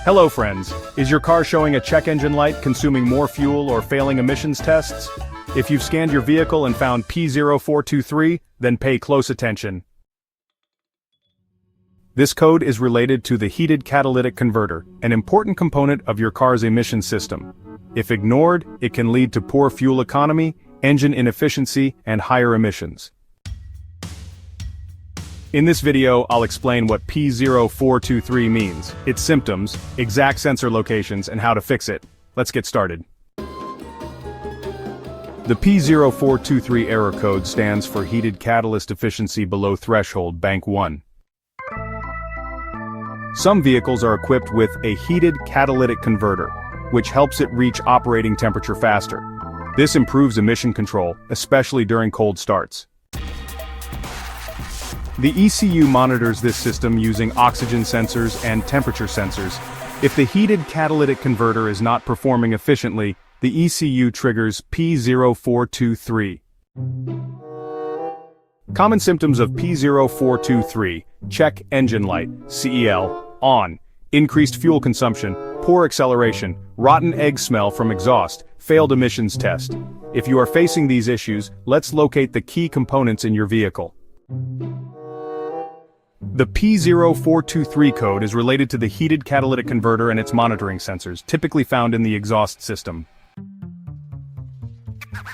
Hello friends, is your car showing a check engine light, consuming more fuel, or failing emissions tests? If you've scanned your vehicle and found P0423, then pay close attention. This code is related to the heated catalytic converter, an important component of your car's emission system. If ignored, it can lead to poor fuel economy, engine inefficiency, and higher emissions. In this video, I'll explain what P0423 means, its symptoms, exact sensor locations, and how to fix it. Let's get started. The P0423 error code stands for heated catalyst efficiency below threshold, bank 1. Some vehicles are equipped with a heated catalytic converter, which helps it reach operating temperature faster. This improves emission control, especially during cold starts. The ECU monitors this system using oxygen sensors and temperature sensors. If the heated catalytic converter is not performing efficiently, the ECU triggers P0423. Common symptoms of P0423: check engine light, CEL, on, increased fuel consumption, poor acceleration, rotten egg smell from exhaust, failed emissions test. If you are facing these issues, let's locate the key components in your vehicle. The P0423 code is related to the heated catalytic converter and its monitoring sensors, typically found in the exhaust system.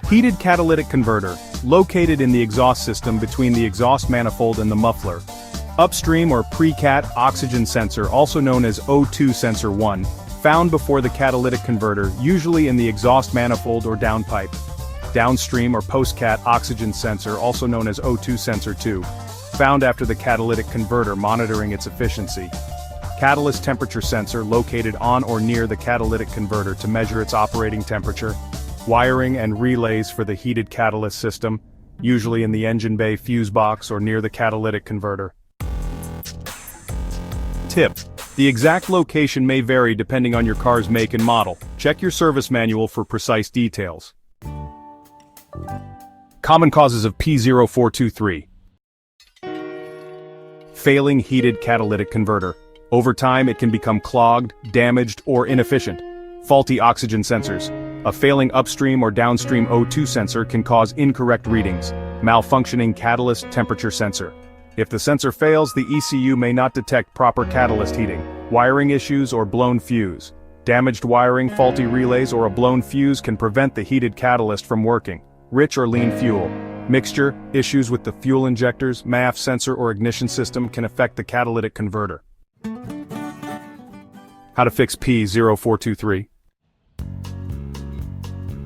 Heated catalytic converter, located in the exhaust system between the exhaust manifold and the muffler. Upstream or pre-cat oxygen sensor, also known as O2 sensor 1, found before the catalytic converter, usually in the exhaust manifold or downpipe. Downstream or post-cat oxygen sensor, also known as O2 sensor 2. Found after the catalytic converter, monitoring its efficiency. Catalyst temperature sensor, located on or near the catalytic converter to measure its operating temperature. Wiring and relays for the heated catalyst system, usually in the engine bay fuse box or near the catalytic converter. Tip: the exact location may vary depending on your car's make and model. Check your service manual for precise details. Common causes of P0423. Failing heated catalytic converter. Over time it can become clogged, damaged, or inefficient. Faulty oxygen sensors. A failing upstream or downstream O2 sensor can cause incorrect readings. Malfunctioning catalyst temperature sensor. If the sensor fails, the ECU may not detect proper catalyst heating. Wiring issues or blown fuse. Damaged wiring, faulty relays, or a blown fuse can prevent the heated catalyst from working. Rich or lean fuel. Mixture, issues with the fuel injectors, MAF sensor or ignition system can affect the catalytic converter. How to fix P0423.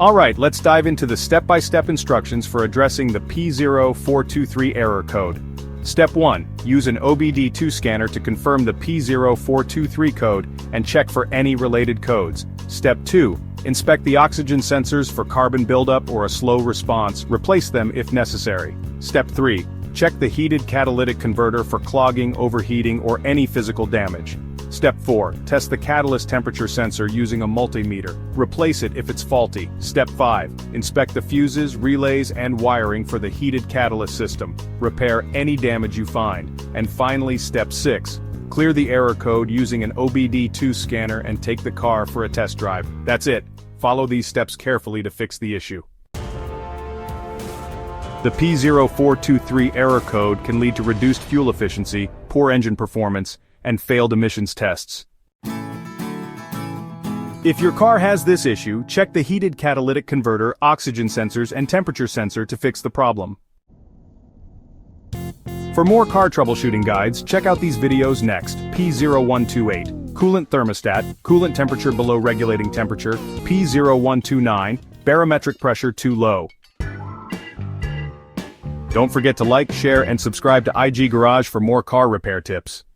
Alright, let's dive into the step-by-step instructions for addressing the P0423 error code. Step 1. Use an OBD-II scanner to confirm the P0423 code and check for any related codes. Step 2. Inspect the oxygen sensors for carbon buildup or a slow response, replace them if necessary. Step 3. Check the heated catalytic converter for clogging, overheating, or any physical damage. Step 4. Test the catalyst temperature sensor using a multimeter. Replace it if it's faulty. Step 5. Inspect the fuses, relays, and wiring for the heated catalyst system. Repair any damage you find. And finally, Step 6. Clear the error code using an OBD-II scanner and take the car for a test drive. That's it. Follow these steps carefully to fix the issue. The P0423 error code can lead to reduced fuel efficiency, poor engine performance, and failed emissions tests. If your car has this issue, check the heated catalytic converter, oxygen sensors, and temperature sensor to fix the problem. For more car troubleshooting guides, check out these videos next. P0128, coolant thermostat, coolant temperature below regulating temperature. P0129, barometric pressure too low. Don't forget to like, share, and subscribe to IG Garage for more car repair tips.